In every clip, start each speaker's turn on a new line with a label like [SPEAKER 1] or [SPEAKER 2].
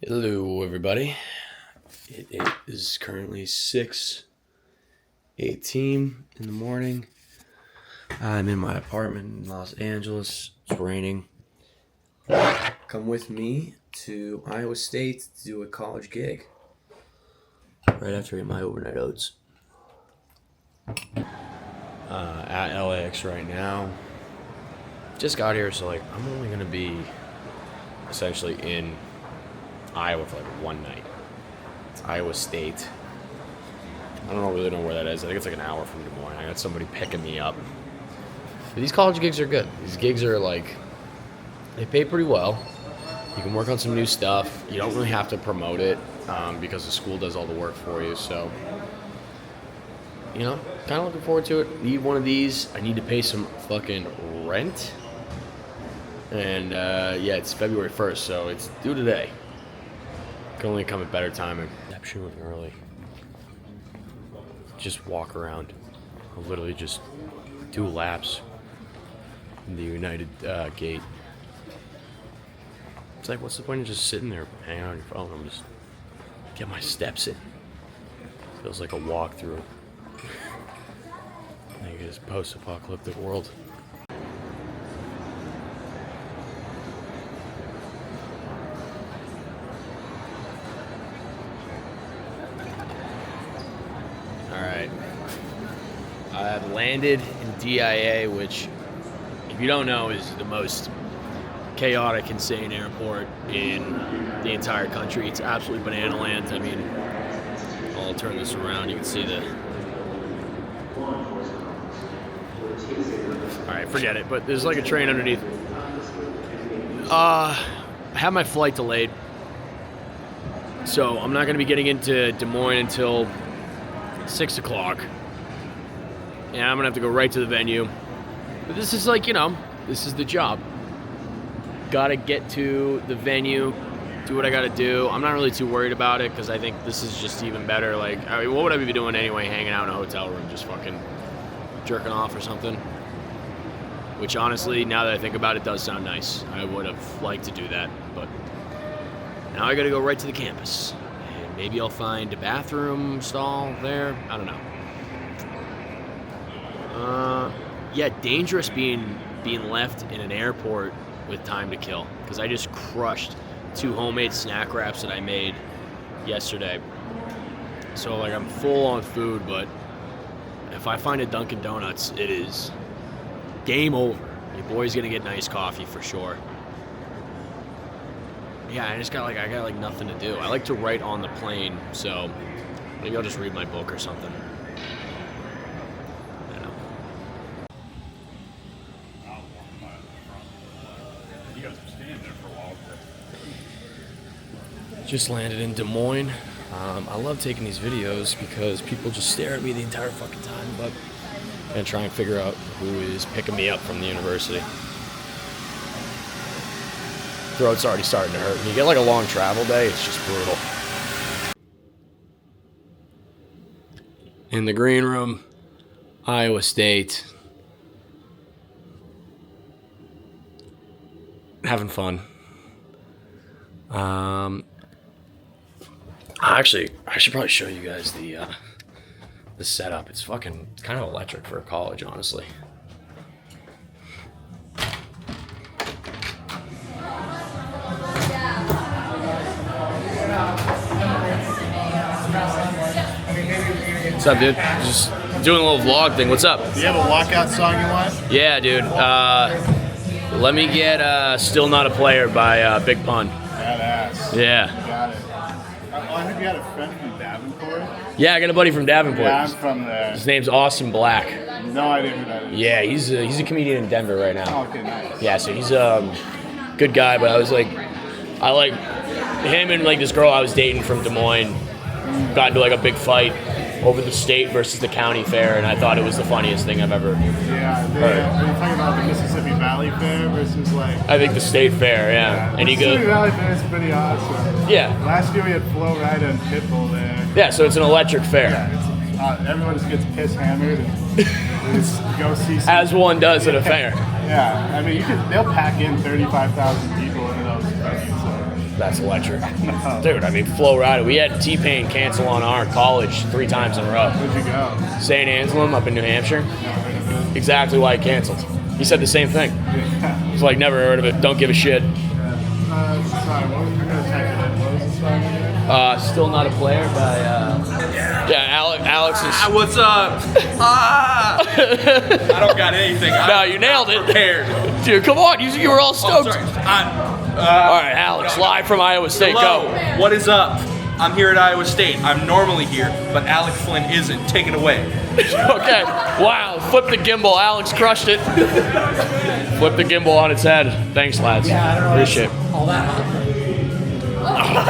[SPEAKER 1] Hello, everybody. It is currently 6:18 in the morning. I'm in my apartment in Los Angeles. It's raining. Come with me to Iowa State to do a college gig. Right after I get my overnight oats. At LAX right now. Just got here, so I'm only gonna be essentially in Iowa for one night. It's Iowa State. I don't really know where that is. I think it's an hour from Des Moines. I got somebody picking me up. But these college gigs are good. These gigs are they pay pretty well. You can work on some new stuff. You don't really have to promote it because the school does all the work for you. So, kind of looking forward to it. Need one of these. I need to pay some fucking rent. And it's February 1st, so it's due today. Can only come at better timing. Stop shooting early. Just walk around. I'll literally just do laps in the United gate. It's what's the point of just sitting there hanging out on your phone? I'm just get my steps in. Feels like a walk through this post-apocalyptic world. I've landed in DIA, which, if you don't know, is the most chaotic, insane airport in the entire country. It's absolutely banana land. I mean, I'll turn this around. You can see Alright, forget it. But there's a train underneath. I have my flight delayed. So I'm not going to be getting into Des Moines until 6 o'clock. And I'm going to have to go right to the venue. But this is this is the job. Got to get to the venue, do what I got to do. I'm not really too worried about it because I think this is just even better. What would I be doing anyway, hanging out in a hotel room, just fucking jerking off or something? Which honestly, now that I think about it, does sound nice. I would have liked to do that, but now I got to go right to the campus. And maybe I'll find a bathroom stall there. I don't know. Dangerous being left in an airport with time to kill, because I just crushed 2 homemade snack wraps that I made yesterday. So I'm full on food, but if I find a Dunkin' Donuts, it is game over. Your boy's gonna get an iced coffee for sure. Yeah, I got nothing to do. I like to write on the plane, so maybe I'll just read my book or something. Just landed in Des Moines. I love taking these videos because people just stare at me the entire fucking time, but I'm gonna try and figure out who is picking me up from the university. Throat's already starting to hurt. When you get a long travel day, it's just brutal. In the green room, Iowa State. Having fun. Actually, I should probably show you guys the setup. It's kind of electric for a college, honestly. What's up, dude? Just doing a little vlog thing. What's up?
[SPEAKER 2] Do you have a walkout song you want?
[SPEAKER 1] Yeah, dude. Let me get Still Not a Player by Big Pun.
[SPEAKER 2] Badass.
[SPEAKER 1] Yeah.
[SPEAKER 2] Got it. I heard you had a friend from Davenport.
[SPEAKER 1] Yeah, I got a buddy from Davenport.
[SPEAKER 2] Yeah, I'm from there.
[SPEAKER 1] His name's Austin Black.
[SPEAKER 2] No idea who that is.
[SPEAKER 1] Yeah, he's a comedian in Denver right now.
[SPEAKER 2] Oh, okay, nice.
[SPEAKER 1] Yeah, so he's a good guy, but I like him and this girl I was dating from Des Moines got into a big fight over the state versus the county fair, and I thought it was the funniest thing I've ever
[SPEAKER 2] Yeah,
[SPEAKER 1] heard.
[SPEAKER 2] Are you talking about the Mississippi Valley Fair versus
[SPEAKER 1] I think the state fair, yeah. And he goes,
[SPEAKER 2] Mississippi Valley Fair is pretty awesome.
[SPEAKER 1] Yeah.
[SPEAKER 2] Last year we had Flo Rida and Pitbull there.
[SPEAKER 1] Yeah, so it's an electric fair.
[SPEAKER 2] Yeah, everyone just gets piss hammered and we just go see some,
[SPEAKER 1] As one does at a fair.
[SPEAKER 2] Yeah, I mean they'll pack in 35,000 people into those venues. So
[SPEAKER 1] That's electric. Dude, I mean, Flo Rida. We had T-Pain cancel on our college 3 times in a row.
[SPEAKER 2] Where'd you go?
[SPEAKER 1] St. Anselm up in New Hampshire. Exactly why he canceled. He said the same thing. He's like, never heard of it. Don't give a shit.
[SPEAKER 2] Sorry, I'm gonna type it in. What was the song again?
[SPEAKER 1] Still Not a Player by, Alex is...
[SPEAKER 3] What's up? I don't got anything.
[SPEAKER 1] No, you nailed it.
[SPEAKER 3] Prepared.
[SPEAKER 1] Dude, come on. You were all stoked.
[SPEAKER 3] Sorry.
[SPEAKER 1] All right, Alex, live from Iowa State.
[SPEAKER 3] Hello.
[SPEAKER 1] Go.
[SPEAKER 3] What is up? I'm here at Iowa State. I'm normally here, but Alec Flynn isn't. Take it away.
[SPEAKER 1] Okay. Wow. Flip the gimbal. Alex crushed it. Flip the gimbal on its head. Thanks, lads.
[SPEAKER 4] Yeah, I don't know.
[SPEAKER 1] Appreciate it.
[SPEAKER 4] All that.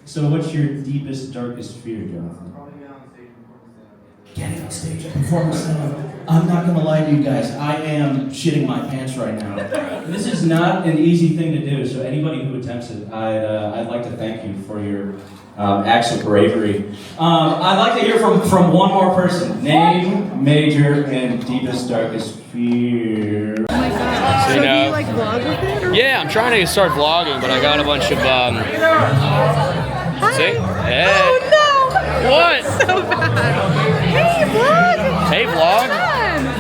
[SPEAKER 4] So, what's your deepest, darkest fear, Jonathan? Getting on stage and performing stand-up. I'm not gonna lie to you guys. I am shitting my pants right now. This is not an easy thing to do. So, anybody who attempts it, I'd like to thank you for your acts of bravery. I'd like to hear from one more person. Name, major, and deepest, darkest fear.
[SPEAKER 5] Oh my god. So do you like vlog with it? Or?
[SPEAKER 1] Yeah, I'm trying to start vlogging, but I got a bunch of,
[SPEAKER 5] Hi.
[SPEAKER 1] See? Hey.
[SPEAKER 5] Oh no!
[SPEAKER 1] What?
[SPEAKER 5] So bad. Hey vlog!
[SPEAKER 1] Hey, vlog.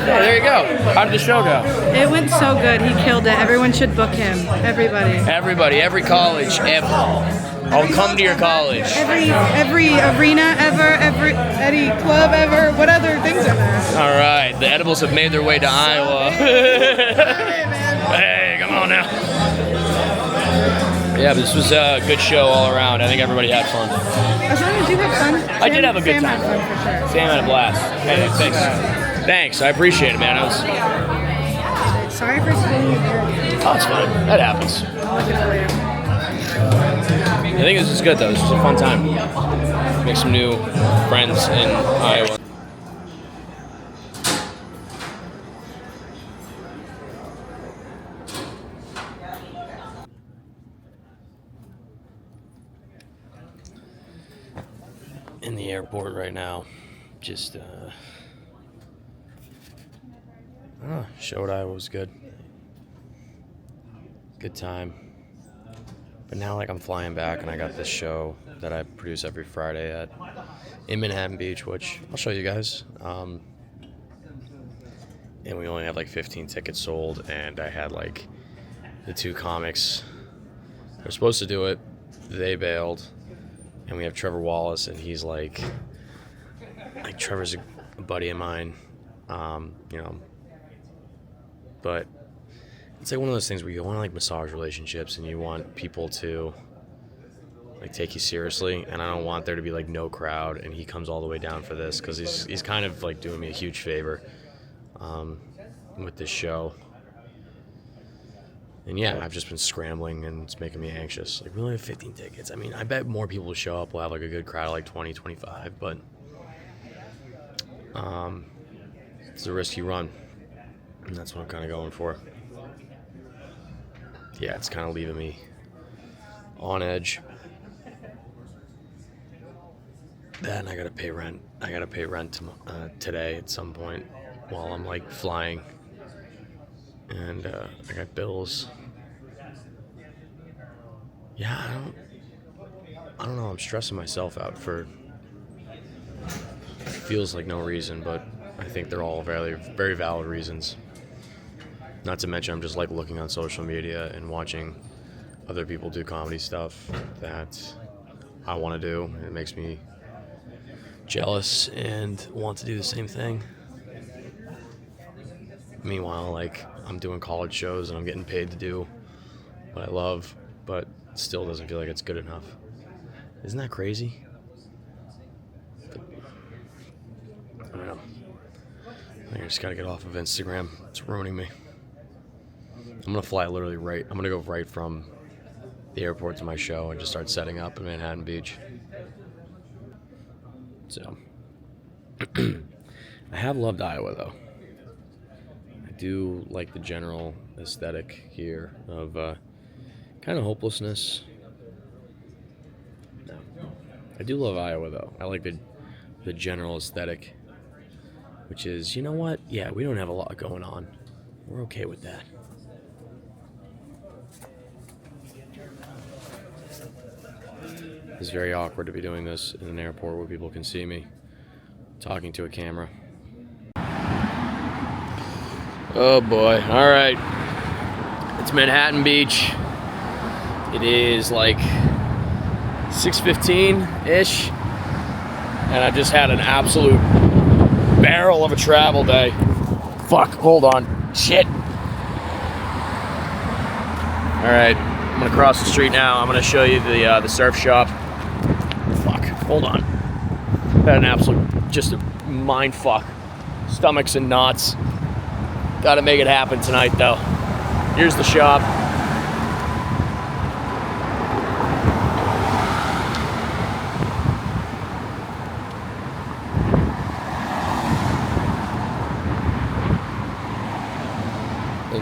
[SPEAKER 1] Yeah, there you go. How did the show go?
[SPEAKER 5] It went so good. He killed it. Everyone should book him. Everybody.
[SPEAKER 1] Everybody, every college, I'll come to your college.
[SPEAKER 5] Every arena ever, any club ever. What other things are there?
[SPEAKER 1] All right, the edibles have made their way to Iowa. Hey, come on now. Yeah, but this was a good show all around. I think everybody had fun.
[SPEAKER 5] As long as you have fun.
[SPEAKER 1] I did have a good
[SPEAKER 5] Sam
[SPEAKER 1] time.
[SPEAKER 5] had fun for sure.
[SPEAKER 1] Sam had a blast. Hey, thanks. Thanks, I appreciate it, man.
[SPEAKER 5] Sorry for stealing your hair.
[SPEAKER 1] Oh, it's fine. That happens.
[SPEAKER 5] I'll look at it later.
[SPEAKER 1] I think this is good, though. This is a fun time. Make some new friends in Iowa. In the airport right now. Just, showed Iowa was good. Good time. But now, like, I'm flying back, and I got this show that I produce every Friday in Manhattan Beach, which I'll show you guys. And we only have like 15 tickets sold, and I had like the 2 comics that were supposed to do it. They bailed, and we have Trevor Wallace, and he's like Trevor's a buddy of mine, but it's like one of those things where you want to like massage relationships and you want people to like take you seriously, and I don't want there to be like no crowd, and he comes all the way down for this because he's kind of like doing me a huge favor with this show. And yeah, I've just been scrambling, and it's making me anxious. Like, we only have 15 tickets. I mean, I bet more people will show up. We'll have like a good crowd of like 20, 25, but it's a risk you run, and that's what I'm kind of going for. Yeah, it's kind of leaving me on edge. That, and I gotta pay rent. I gotta pay rent today at some point while I'm like flying, and I got bills. Yeah, I don't know. I'm stressing myself out for feels like no reason, but I think they're all very, very valid reasons. Not to mention, I'm just like looking on social media and watching other people do comedy stuff that I want to do. It makes me jealous and want to do the same thing. Meanwhile, like, I'm doing college shows and I'm getting paid to do what I love, but still doesn't feel like it's good enough. Isn't that crazy? I don't know. I think I just gotta get off of Instagram. It's ruining me. I'm gonna fly literally right. I'm gonna go right from the airport to my show and just start setting up in Manhattan Beach. So, I have loved Iowa though. I do like the general aesthetic here of kind of hopelessness. No, I do love Iowa though. I like the general aesthetic, which is, you know what? Yeah, we don't have a lot going on. We're okay with that. It's very awkward to be doing this in an airport where people can see me talking to a camera. Oh boy. All right. It's Manhattan Beach. It is like 6:15-ish. And I just had an absolute barrel of a travel day. Fuck, hold on. Shit. All right, I'm gonna cross the street now. I'm gonna show you the surf shop. Fuck, hold on. Had an absolute, just a mind fuck. Stomachs and knots. Gotta make it happen tonight though. Here's the shop.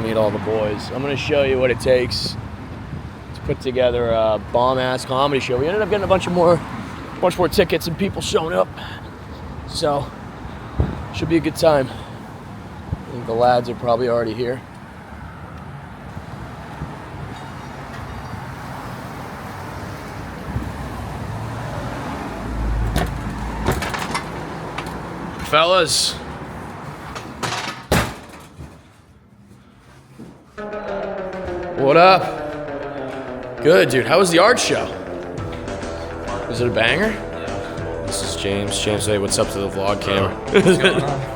[SPEAKER 1] Meet all the boys. I'm gonna show you what it takes to put together a bomb-ass comedy show. We ended up getting a bunch more tickets and people showing up, so should be a good time. I think the lads are probably already here. Fellas. What up? Good, dude. How was the art show? Was it a banger? This is James. James, say what's up to the vlog camera.
[SPEAKER 3] What's going on?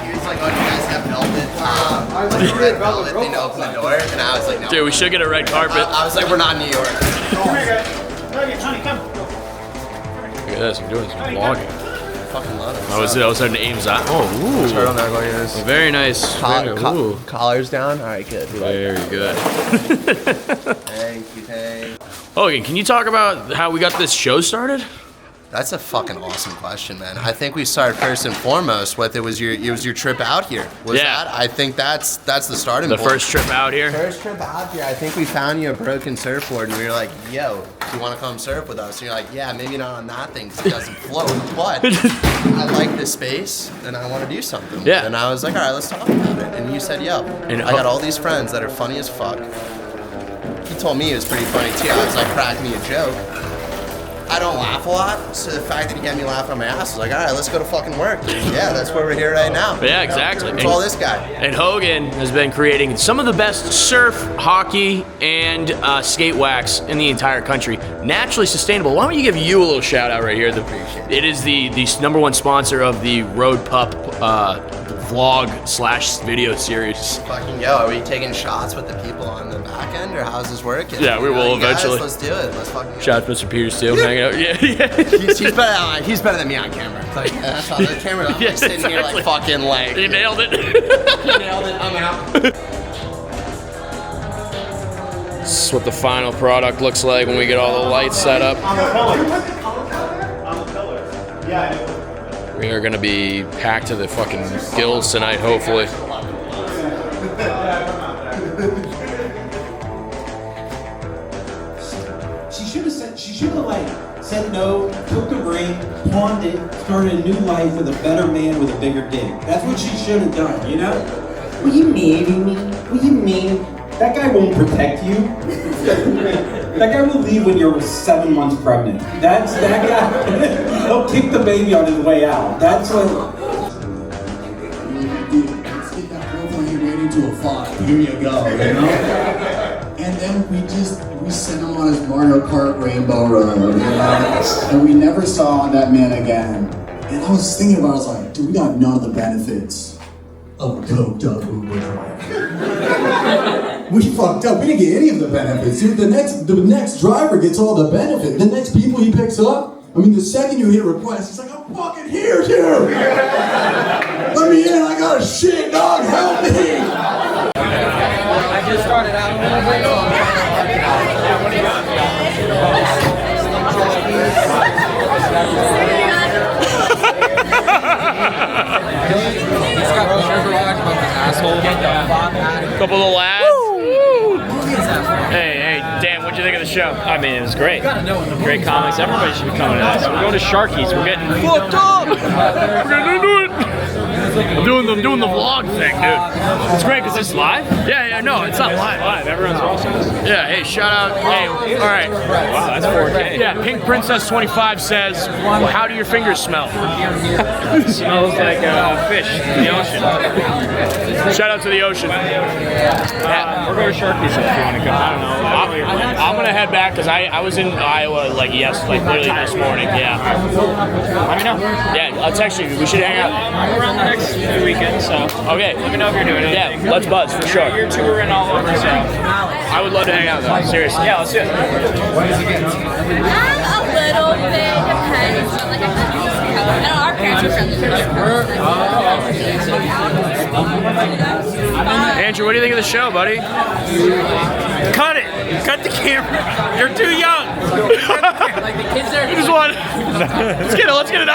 [SPEAKER 6] He was like, oh, do you guys have velvet? Like red velvet thing to open the door? And I was like, no.
[SPEAKER 1] Dude, we should get a red carpet.
[SPEAKER 6] I was like, we're not in New York.
[SPEAKER 2] Come here, guys. Honey, come.
[SPEAKER 1] Look at this. I'm doing some vlogging.
[SPEAKER 6] Fucking love it.
[SPEAKER 1] I was at an Ames. Oh, ooh.
[SPEAKER 6] Turtleneck like this.
[SPEAKER 1] Very nice. Ooh.
[SPEAKER 6] Collars down? Alright, good.
[SPEAKER 1] Very good.
[SPEAKER 6] Thank you, thank.
[SPEAKER 1] Hogan, can you talk about how we got this show started?
[SPEAKER 6] That's a fucking awesome question, man. I think we started first and foremost with it was your trip out here. Was
[SPEAKER 1] Yeah.
[SPEAKER 6] that? I think that's the starting
[SPEAKER 1] The
[SPEAKER 6] point.
[SPEAKER 1] first trip out here?
[SPEAKER 6] First trip out here, I think we found you a broken surfboard and we were like, yo, do you want to come surf with us? And you're like, yeah, maybe not on that thing because it doesn't float, but I like this space and I want to do something.
[SPEAKER 1] Yeah.
[SPEAKER 6] And I was like, all right, let's talk about it. And you said, yo.
[SPEAKER 1] And
[SPEAKER 6] I got all these friends that are funny as fuck. He told me it was pretty funny too. I was like, crack me a joke. I don't laugh a lot, so the fact that he got me laughing on my ass was like, all right, let's go to fucking work. Yeah, that's where we're here right now.
[SPEAKER 1] Yeah, exactly.
[SPEAKER 6] It's all this guy.
[SPEAKER 1] And Hogan has been creating some of the best surf, hockey, and skate wax in the entire country. Naturally sustainable. Why don't you give you a little shout out right here? It is the #1 sponsor of the Road PUP vlog/video series.
[SPEAKER 6] Fucking yo, are we taking shots with the people on the back end, or how's this working?
[SPEAKER 1] Yeah, we will eventually.
[SPEAKER 6] Guys, let's do it. Let's fucking.
[SPEAKER 1] Shout out to Mr. Peters too, hanging out. Yeah.
[SPEAKER 6] He's better than me on camera. Like, yeah, that's on the camera. I'm
[SPEAKER 1] Yeah,
[SPEAKER 6] just sitting here like fucking like.
[SPEAKER 1] You nailed it.
[SPEAKER 6] You nailed it. I'm out.
[SPEAKER 1] This is what the final product looks like when we get all the lights set up.
[SPEAKER 2] On the pillars. On the pillars. Yeah, I know.
[SPEAKER 1] We are gonna be packed to the fucking gills tonight, hopefully.
[SPEAKER 7] She should have said no, took the ring, pawned it, started a new life with a better man with a bigger dick. That's what she should have done, you know? What do you mean? What do you mean? That guy won't protect you. That guy will leave when you're 7 months pregnant. That's that guy. He'll kick the baby on his way out. That's what.
[SPEAKER 8] Let's get that girlfriend here made into a 5. Here you go, you know? And then we sent him on his Mario Kart Rainbow Road, you know? And we never saw that man again. And I was thinking about it, I was like, dude, we got none of the benefits of a coked up Uber driver. We fucked up. We didn't get any of the benefits. Dude, the next driver gets all the benefit. The next people he picks up, I mean, the second you hit request, he's like, I'm fucking here, dude. Let me in. I got a shit, dog. Help me.
[SPEAKER 9] I just started out a little bit. What do you got?
[SPEAKER 1] Couple of lads. Hey, Dan, what'd you think of the show? I mean, it was great. Great comics. Everybody should be coming to this. We're going to Sharky's. We're getting fucked up. We're gonna do it. I'm doing the vlog thing, dude. It's great because it's live. Yeah, no, it's not live. Everyone's watching this. Yeah, hey, shout out. Hey, all right. Wow, that's 4K. Yeah, Pink Princess 25 says, well, how do your fingers smell? It smells like fish in the ocean. Shout out to the ocean. We're going to Sharky's if you want to come. I don't know. I'm gonna head back because I was in Iowa literally this morning. Yeah. Let me know. Yeah, I'll text you. We should hang out. I'm around the next few weekends, so okay. Let me know if you're doing anything. Yeah, let's buzz for sure. You're touring all over, so I would love to hang out though. Seriously. Yeah, let's do it.
[SPEAKER 10] A little bit depends on like a East Coast. I don't know, our parents are from the
[SPEAKER 1] Andrew, what do you think of the show, buddy? Cut it! Cut the camera! You're too young!
[SPEAKER 9] Like the kids there.
[SPEAKER 1] You just want. Let's get it